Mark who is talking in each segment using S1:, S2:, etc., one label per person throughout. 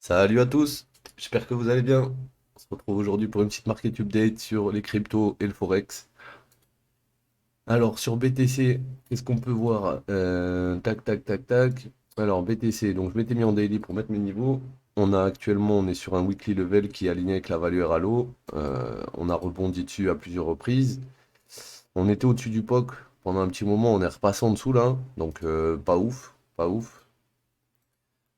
S1: Salut à tous, j'espère que vous allez bien. On se retrouve aujourd'hui pour une petite market update sur les cryptos et le forex. Alors sur BTC, qu'est-ce qu'on peut voir? Tac, tac, tac, tac. Alors BTC, donc je m'étais mis en daily pour mettre mes niveaux. On est sur un weekly level qui est aligné avec la valeur à l'eau. On a rebondi dessus à plusieurs reprises. On était au-dessus du POC pendant un petit moment, on est repassé en dessous là, donc pas ouf, pas ouf.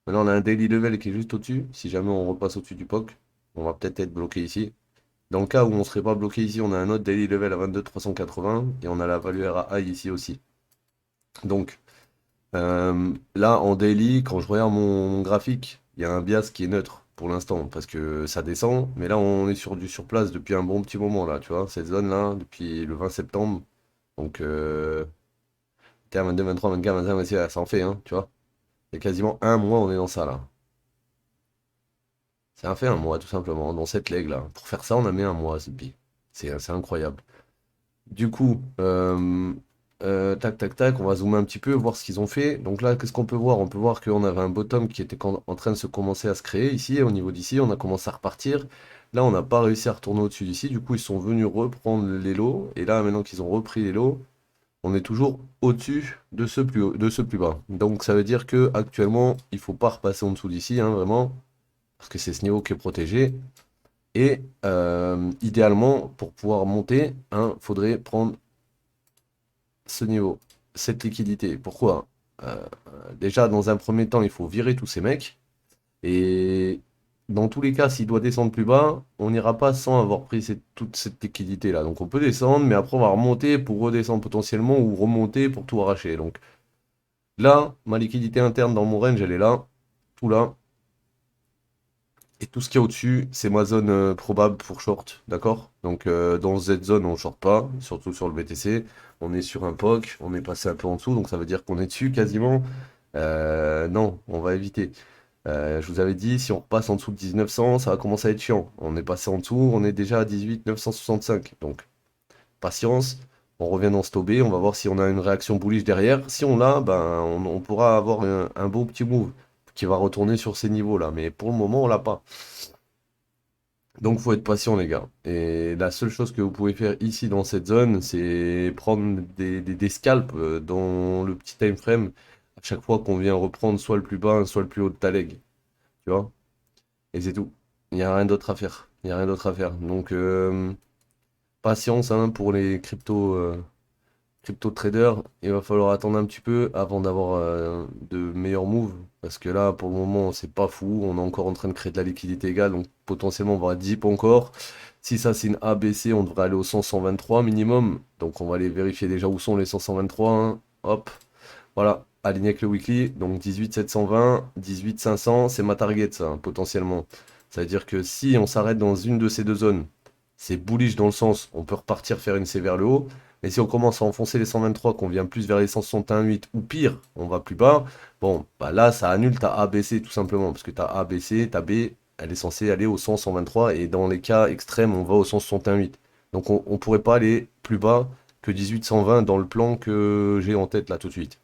S1: Maintenant, on a un daily level qui est juste au-dessus. Si jamais on repasse au-dessus du POC, on va peut-être être bloqué ici. Dans le cas où on ne serait pas bloqué ici, on a un autre daily level à 22 380 et on a la value RA high ici aussi. Donc là, en daily, quand je regarde mon graphique, il y a un bias qui est neutre pour l'instant parce que ça descend. Mais là, on est sur du surplace depuis un bon petit moment là, tu vois, cette zone-là, depuis le 20 septembre. Donc 22, 23, 24, 25, 26, ça en fait, hein, tu vois. Il y a quasiment un mois, on est dans ça là. Ça a fait un mois, tout simplement, dans cette leg-là. Pour faire ça, on a mis un mois, c'est incroyable. Du coup, tac, tac, tac, on va zoomer un petit peu, voir ce qu'ils ont fait. Donc là, qu'est-ce qu'on peut voir? On peut voir qu'on avait un bottom qui était en train de se commencer à se créer ici, au niveau d'ici, on a commencé à repartir. Là, on n'a pas réussi à retourner au-dessus d'ici, du coup, ils sont venus reprendre les lots. Et là, maintenant qu'ils ont repris les lots, on est toujours au-dessus de ce plus haut, de ce plus bas. Donc ça veut dire que actuellement, il faut pas repasser en dessous d'ici, hein, vraiment, parce que c'est ce niveau qui est protégé. Et idéalement, pour pouvoir monter, il faudrait prendre ce niveau, cette liquidité. Pourquoi? Déjà, dans un premier temps, il faut virer tous ces mecs. Et dans tous les cas, s'il doit descendre plus bas, on n'ira pas sans avoir pris toute cette liquidité-là. Donc on peut descendre, mais après on va remonter pour redescendre potentiellement ou remonter pour tout arracher. Donc là, ma liquidité interne dans mon range, elle est là, tout là. Et tout ce qu'il y a au-dessus, c'est ma zone probable pour short, d'accord? Donc dans cette zone, on short pas, surtout sur le BTC. On est sur un POC, on est passé un peu en dessous, donc ça veut dire qu'on est dessus quasiment. Non, on va éviter. Je vous avais dit, si on repasse en dessous de 1900, ça va commencer à être chiant. On est passé en dessous, on est déjà à 18 965. Donc patience, on revient dans ce tobé, on va voir si on a une réaction bullish derrière. Si on l'a, ben, on pourra avoir un beau petit move qui va retourner sur ces niveaux-là. Mais pour le moment, on l'a pas. Donc faut être patient les gars. Et la seule chose que vous pouvez faire ici dans cette zone, c'est prendre des scalps dans le petit time frame à chaque fois qu'on vient reprendre soit le plus bas, soit le plus haut de ta leg. Tu vois? Et c'est tout. Il n'y a rien d'autre à faire. Il n'y a rien d'autre à faire. Donc patience hein, pour les crypto traders. Il va falloir attendre un petit peu avant d'avoir de meilleurs moves. Parce que là, pour le moment, c'est pas fou. On est encore en train de créer de la liquidité égale. Donc potentiellement, on va à 10 encore. Si ça, c'est une ABC, on devrait aller au 100-123 minimum. Donc on va aller vérifier déjà où sont les 100-123. Hein. Hop. Voilà. Aligné avec le weekly. Donc 18 720, 18 500, c'est ma target, ça, hein, potentiellement. Ça veut dire que si on s'arrête dans une de ces deux zones, c'est bullish dans le sens, on peut repartir faire une C vers le haut. Mais si on commence à enfoncer les 123, qu'on vient plus vers les 161,8 ou pire, on va plus bas, bon, bah là, ça annule ta ABC tout simplement. Parce que ta ABC, ta B, elle est censée aller au 100, 123. Et dans les cas extrêmes, on va au 161,8. Donc on ne pourrait pas aller plus bas que 18, 120 dans le plan que j'ai en tête là tout de suite.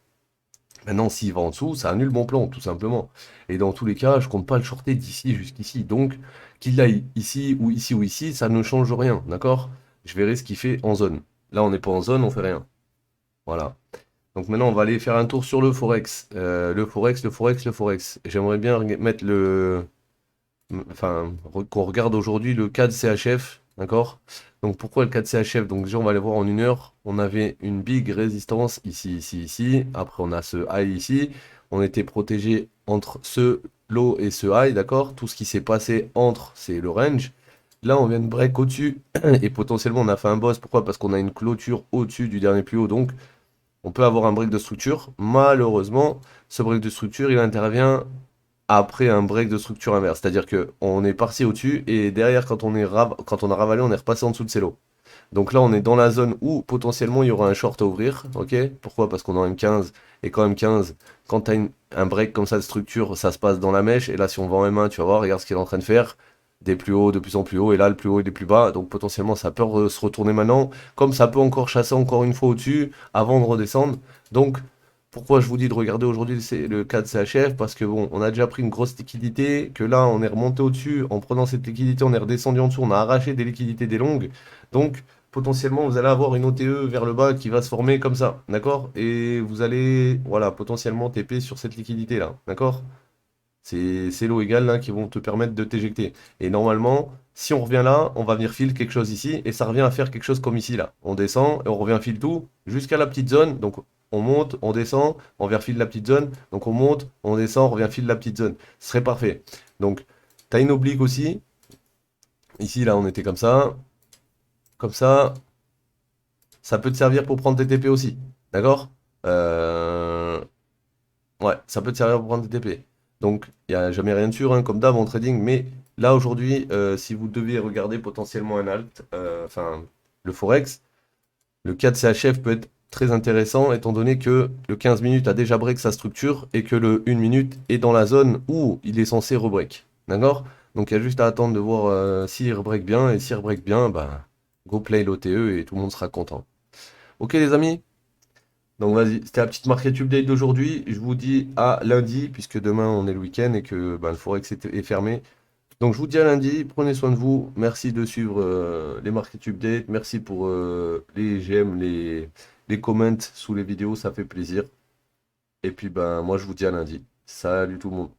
S1: Maintenant, s'il va en dessous, ça annule mon plan, tout simplement. Et dans tous les cas, je compte pas le shorter d'ici jusqu'ici. Donc, qu'il aille ici ou ici ou ici, ça ne change rien, d'accord? Je verrai ce qu'il fait en zone. Là, on n'est pas en zone, on fait rien. Voilà. Donc maintenant, on va aller faire un tour sur le Forex. Le Forex. J'aimerais bien mettre qu'on regarde aujourd'hui le cas de CHF, d'accord? Donc pourquoi le cas de CHF? Donc déjà on va aller voir en une heure, on avait une big résistance ici, ici, ici, après on a ce high ici, on était protégé entre ce low et ce high, d'accord? Tout ce qui s'est passé entre, c'est le range. Là on vient de break au-dessus, et potentiellement on a fait un boss, pourquoi? Parce qu'on a une clôture au-dessus du dernier plus haut, donc on peut avoir un break de structure. Malheureusement, ce break de structure, il intervient après un break de structure inverse. C'est-à-dire que on est parti au-dessus et derrière, quand on a ravalé, on est repassé en dessous de ces lots. Donc là, on est dans la zone où potentiellement il y aura un short à ouvrir. Ok? Pourquoi? Parce qu'on est en M15 et quand M15, quand tu as un break comme ça de structure, ça se passe dans la mèche. Et là, si on va en M1, tu vas voir, regarde ce qu'il est en train de faire. Des plus hauts, de plus en plus haut, et là le plus haut et des plus bas, donc potentiellement ça peut se retourner maintenant, comme ça peut encore chasser encore une fois au-dessus avant de redescendre. Donc Pourquoi je vous dis de regarder aujourd'hui le cas de CHF? Parce que bon, on a déjà pris une grosse liquidité, que là on est remonté au-dessus, en prenant cette liquidité, on est redescendu en dessous, on a arraché des liquidités des longues. Donc potentiellement vous allez avoir une OTE vers le bas qui va se former comme ça, d'accord? Et vous allez, voilà, potentiellement TP sur cette liquidité là, d'accord? C'est l'eau égale là qui vont te permettre de t'éjecter. Et normalement, si on revient là, on va venir fil quelque chose ici, et ça revient à faire quelque chose comme ici là. On descend et on revient fil tout jusqu'à la petite zone. Donc on monte, on descend, on revient fil la petite zone. Donc on monte, on descend, on revient fil la petite zone. Ce serait parfait. Donc tu as une oblique aussi. Ici là, on était comme ça. Comme ça. Ça peut te servir pour prendre tes TP aussi. D'accord? Euh, Ouais, ça peut te servir pour prendre des TP. Donc, il n'y a jamais rien de sûr, hein, comme d'hab en trading. Mais là, aujourd'hui, si vous deviez regarder potentiellement un alt, enfin, le Forex, le cas de CHF peut être très intéressant, étant donné que le 15 minutes a déjà break sa structure et que le 1 minute est dans la zone où il est censé rebreak. D'accord? Donc, il y a juste à attendre de voir s'il rebreak bien. Et s'il rebreak bien, bah, go play l'OTE et tout le monde sera content. Ok, les amis? Donc vas-y, c'était la petite market update d'aujourd'hui. Je vous dis à lundi, puisque demain on est le week-end et que bah, le Forex est fermé. Donc je vous dis à lundi, prenez soin de vous. Merci de suivre les market updates. Merci pour les j'aime, les comments sous les vidéos, ça fait plaisir. Et puis ben moi je vous dis à lundi. Salut tout le monde.